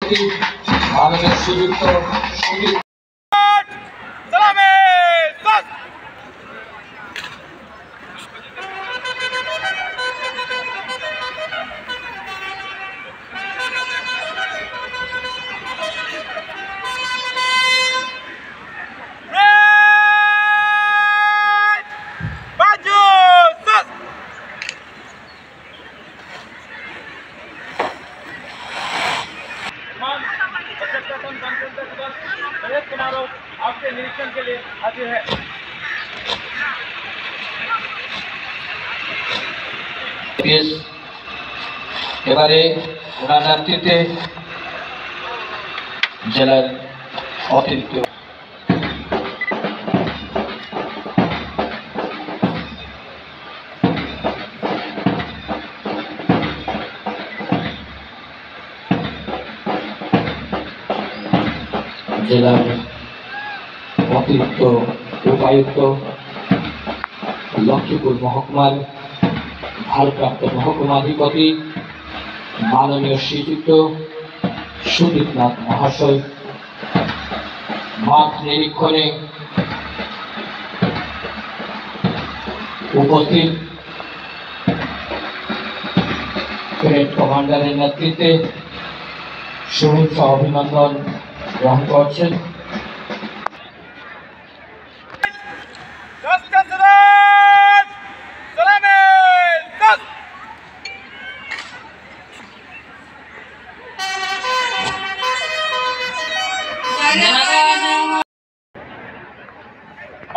ব্যক্তি মাননীয় শ্রীযুক্ত সুদীপ आपके निरीक्षण के लिए हाजिर है। এবারে ওনার নেতৃত্বে জেলার অতিরিক্ত জেলার অতিরিক্ত উপায়ুক্ত লক্ষ্মীপুর মহকুমার ভারপ্রাপ্ত মহকুমাধিপতি মাননীয় শ্রীযুক্ত সুদীপনাথ মহাশয় মাঠ নিরীক্ষণে উপস্থিত গ্রেড কমান্ডারের নেতৃত্বে শুভেচ্ছা অভিনন্দন গ্রহণ করছেন।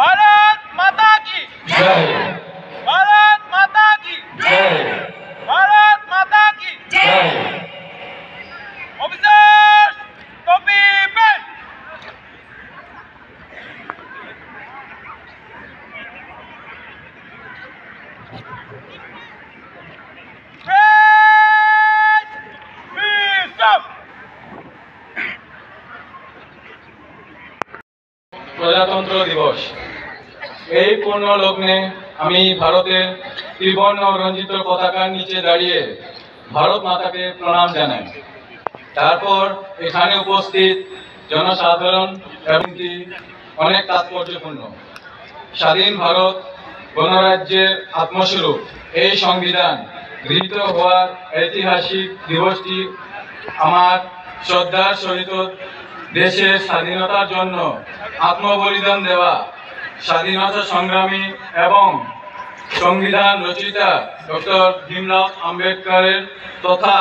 भारत माता की जय, भारत माता की जय, भारत माता की जय। Officers copy pen. প্রজাতন্ত্র দিবস এই পূর্ণ লগ্নে আমি ভারতের ত্রিবর্ণ রঞ্জিত পতাকার নিচে দাঁড়িয়ে ভারত মাতাকে প্রণাম জানাই। তারপর এখানে উপস্থিত জনসাধারণ এমনকি অনেক তাৎপর্যপূর্ণ। স্বাধীন ভারত গণরাজ্যের আত্মস্বরূপ এই সংবিধান গৃহীত হওয়ার ঐতিহাসিক দিবসটি আমার শ্রদ্ধার সহিত দেশের স্বাধীনতার জন্য আত্মবলিদান দেওয়া স্বাধীনতা সংগ্রামী এবং সংবিধান রচয়িতা ডক্টর ভীমরাও আম্বেদকরের তথা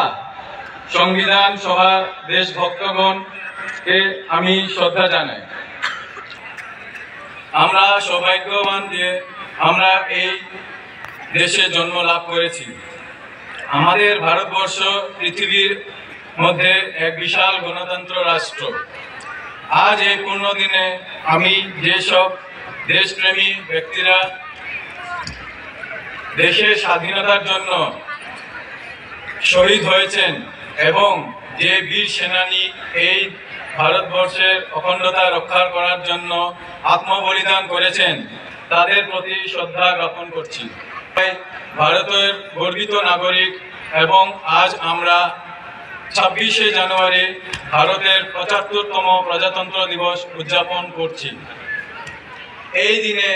সংবিধান সভার দেশভক্তগণকে আমি শ্রদ্ধা জানাই। আমরা সৌভাগ্যবান যে আমরা এই দেশে জন্ম লাভ করেছি। আমাদের ভারতবর্ষ পৃথিবীর মধ্যে এক বিশাল গণতন্ত্র রাষ্ট্র। আজ এই পূর্ণ দিনে আমি যেসব দেশপ্রেমী ব্যক্তিরা দেশের স্বাধীনতার জন্য শহীদ হয়েছেন এবং যে বীর সেনানী এই ভারতবর্ষের অখণ্ডতা রক্ষা করার জন্য আত্মবলিদান করেছেন তাদের প্রতি শ্রদ্ধা জ্ঞাপন করছি। ভারতের গর্বিত নাগরিক এবং আজ আমরা 26শে জানুয়ারি ভারতের 75তম প্রজাতন্ত্র দিবস উদযাপন করছি। এই দিনে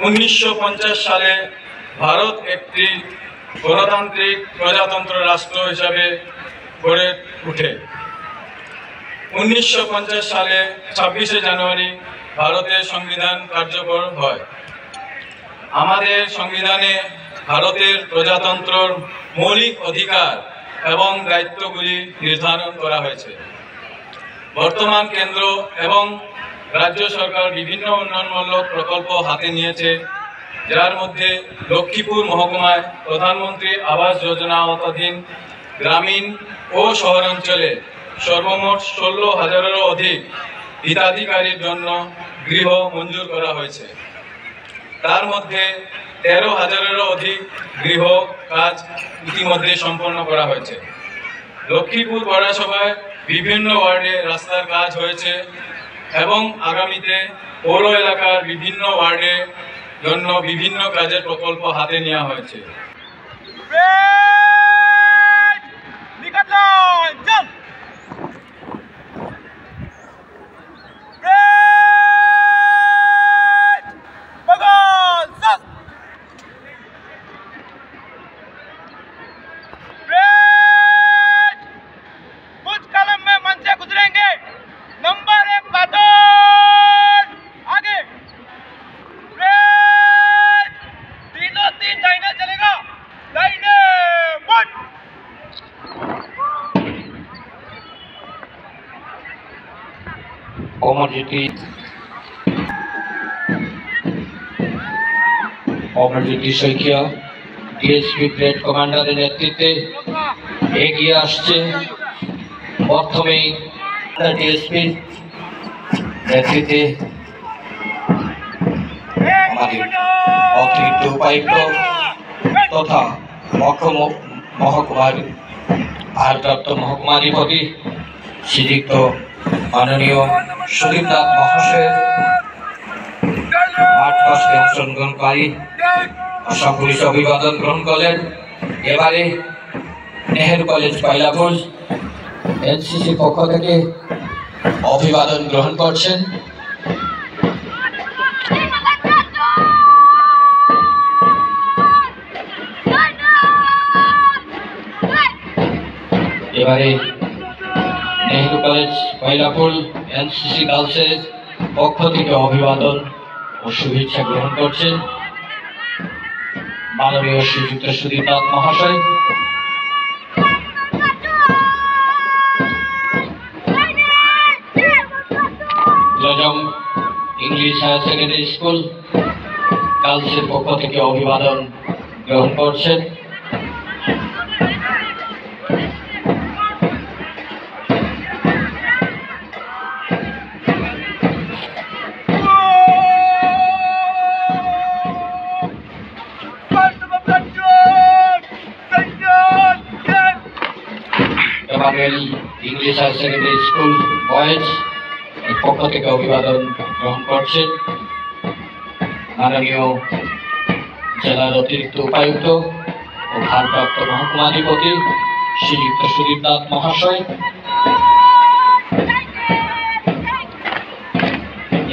1950 সালে ভারত একটি গণতান্ত্রিক প্রজাতন্ত্র রাষ্ট্র হিসাবে গড়ে ওঠে। 1950 সালে 26শে জানুয়ারি ভারতের সংবিধান কার্যকর হয়। আমাদের সংবিধানে ভারতের প্রজাতন্ত্রের মৌলিক অধিকার এবং দায়িত্বগুলি নির্ধারণ করা হয়েছে। বর্তমান কেন্দ্র এবং রাজ্য সরকার বিভিন্ন উন্নয়নমূলক প্রকল্প হাতে নিয়েছে, যার মধ্যে লক্ষ্মীপুর মহকুমায় প্রধানমন্ত্রী আবাস যোজনা আওতাধীন গ্রামীণ ও শহরাঞ্চলে সর্বমোট 16,000-এরও অধিক হিতাধিকারীর জন্য গৃহ মঞ্জুর করা হয়েছে। তার মধ্যে 13,000-এরও অধিক গৃহ কাজ ইতিমধ্যে সম্পন্ন করা হয়েছে। লক্ষ্মীপুর পৌরসভায় বিভিন্ন ওয়ার্ডে রাস্তার কাজ হয়েছে এবং আগামীতে পৌর এলাকার বিভিন্ন ওয়ার্ডে জন্য বিভিন্ন কাজের প্রকল্প হাতে নেওয়া হয়েছে। অমরজ্যোতি শইকিয়া ডিএসপি গ্রেড কমান্ডারের নেতৃত্বে এগিয়ে আসছে। প্রথমেই ডিএসপি নেতৃত্বে আমাদের অতিরিক্ত উপায়ুক্ত তথা মহকুমার ভারপ্রাপ্ত মহকুমাধিপতি শ্রীযুক্ত মাননীয় সুদীপ নাথ মহাশয়ের মাঠ কষ্টে অংশগ্রহণকারী অসংখ্য অভিবাদন গ্রহণ করলেন। এবারে নেহেরু কলেজ পাইলাপুর এনসিসির পক্ষ থেকে অভিবাদন গ্রহণ করছেন। এবারে নেহেরু কলেজ পাইলাপুর এনসিসি গার্লসের পক্ষ থেকে অভিবাদন ও শুভেচ্ছা গ্রহণ করছেন মাননীয় শ্রীযুক্ত সুদীপ নাথ মহাশয়। Lojong English higher secondary school গার্লসের পক্ষ থেকে অভিবাদন গ্রহণ করছেন। English higher secondary school boys এর পক্ষ থেকে অভিবাদন গ্রহণ করছেন মাননীয় জেলার অতিরিক্ত উপায়ুক্ত ও ভারপ্রাপ্ত মহকুমাধিপতি শ্রীযুক্ত সুদীপ নাথ মহাশয়।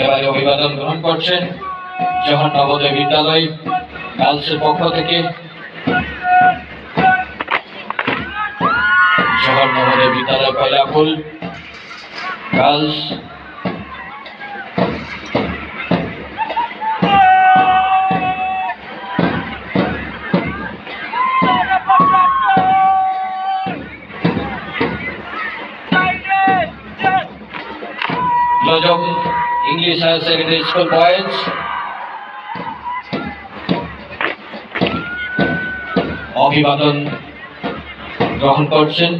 এবারে অভিবাদন গ্রহণ করছেন জওহর নবোদয় বিদ্যালয় গার্লসের পক্ষ থেকে Jawahar Navodaya Vidyalaya Pailapur girls Lajong English higher secondary school boys অভিবাদন গ্রহণ করছেন।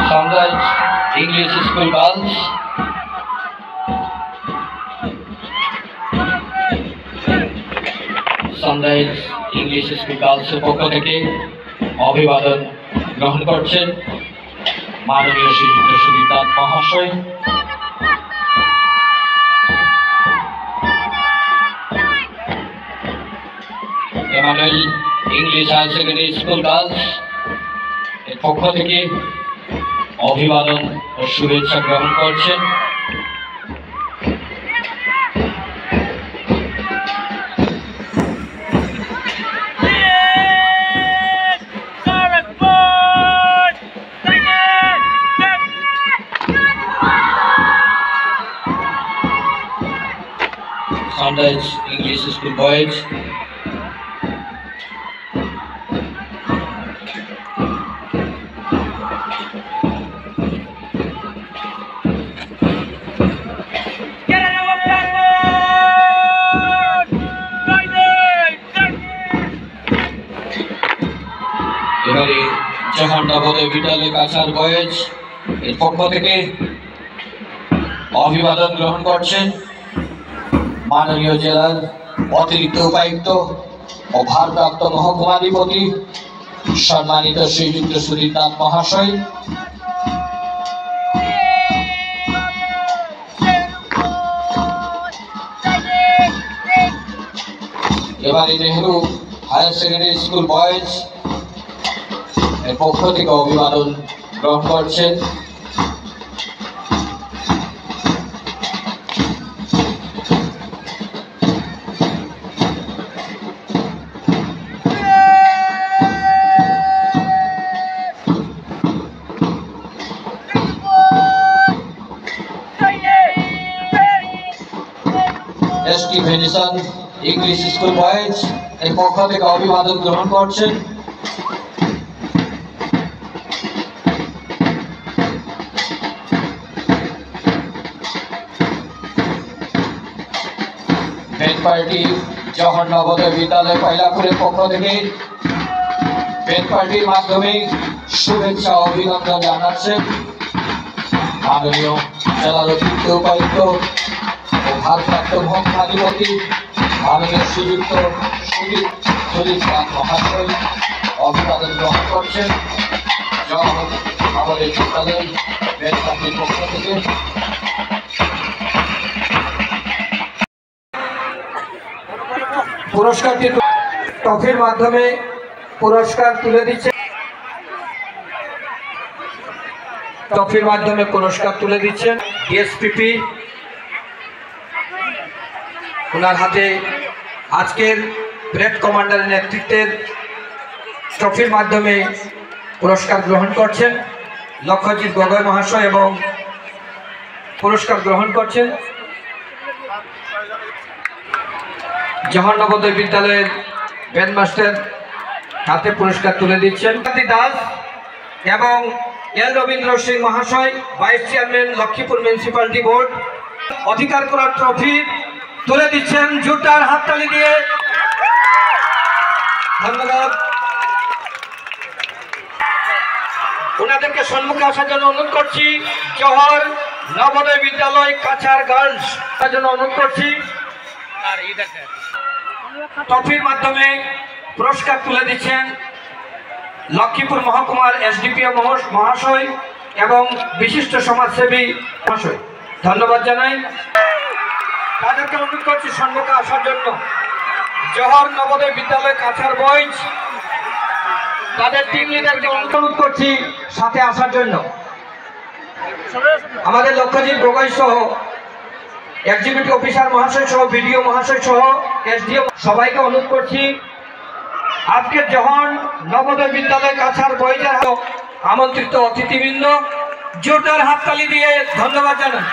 Sunrise English school girls sunrise English school গার্লসের পক্ষ থেকে অভিবাদন গ্রহণ করছেন মাননীয় শ্রীযুক্ত সুদীপ নাথ মহাশয়। Emmanuel English higher secondary school girls এর পক্ষ থেকে অভিবাদন ও শুভেচ্ছা গ্রহণ করছেন। সানরাইজ ইংলিশ স্কুল বয়েজ এবারে জওহর নবোদয় বিদ্যালয় কাছাড় বয়েজ এর পক্ষ থেকে অভিবাদন গ্রহণ করছেন মাননীয় জেলার অতিরিক্ত উপায়ুক্ত ও ভারপ্রাপ্ত মহকুমাধিপতি সম্মানিত শ্রীযুক্ত সুদীপ নাথ মহাশয়। এবারে Nehru higher secondary school boys এর পক্ষ থেকে অভিবাদন গ্রহণ করছেন ST Venison English school boys এর পক্ষ থেকে অভিবাদন গ্রহণ করছেন। ব্যান্ড পার্টি জওহর নবোদয় বিদ্যালয় পয়লাপুরের পক্ষ থেকে ব্যান্ড পার্টির মাধ্যমে শুভেচ্ছা ও অভিনন্দন জানাচ্ছেন মাননীয় জেলার অতিরিক্ত উপায়ুক্ত ও ভারপ্রাপ্ত মহাধিপতি মাননীয় শ্রীযুক্ত সুদীপ কান্ত মহাশয় অভিবাদন গ্রহণ করছেন। জওহর নবোদয় বিদ্যালয় ব্যান্ড পার্টির পক্ষ থেকে পুরস্কারটি ট্রফির মাধ্যমে পুরস্কার তুলে দিচ্ছে। ট্রফির মাধ্যমে পুরস্কার তুলে দিচ্ছেন ডিএসপিপি। ওনার হাতে আজকের ব্রেড কমান্ডারের নেতৃত্বের ট্রফির মাধ্যমে পুরস্কার গ্রহণ করছেন লক্ষ্যজিৎ গগৈ মহাশয় এবং পুরস্কার গ্রহণ করছেন জওহর নবোদয় বিদ্যালয়ের ব্যান্ডমাস্টার হাতে পুরস্কার তুলে দিচ্ছেন দাস এবং এল রবীন্দ্র সিং মহাশয় vice chairman Lakshmipur municipality board অধিকার করার ট্রফি তুলে দিচ্ছেন জোরদার হাততালি দিয়ে। ধন্যবাদ। ওনাদেরকে সম্মুখে আসার জন্য অনুরোধ করছি। জওহর নবোদয় বিদ্যালয় কাছাড় গার্লস তার জন্য অনুরোধ করছি। ট্রফির মাধ্যমে পুরস্কার তুলে দিচ্ছেন লক্ষ্মীপুর মহকুমার এসডিপিও মহাশয় এবং বিশিষ্ট সমাজসেবী মহাশয়। ধন্যবাদ জানাই। তাদেরকে অনুরোধ করছি সম্মুখে আসার জন্য। জওহর নবোদয় বিদ্যালয় কাছাড় বয়েজ তাদের টিম লিডারকে অনুরোধ করছি সাথে আসার জন্য। আমাদের লক্ষ্যজিৎ গগৈ সহ এক্সিকিউটিভ অফিসার মহাশয় সহ বিডিও মহাশয় সহ এসডিও সবাইকে অনুরোধ করছি আজকে জওহর নবোদয় বিদ্যালয় কাছাড় বয়েজের আমন্ত্রিত অতিথিবৃন্দ জোরদার হাততালি দিয়ে ধন্যবাদ জানান।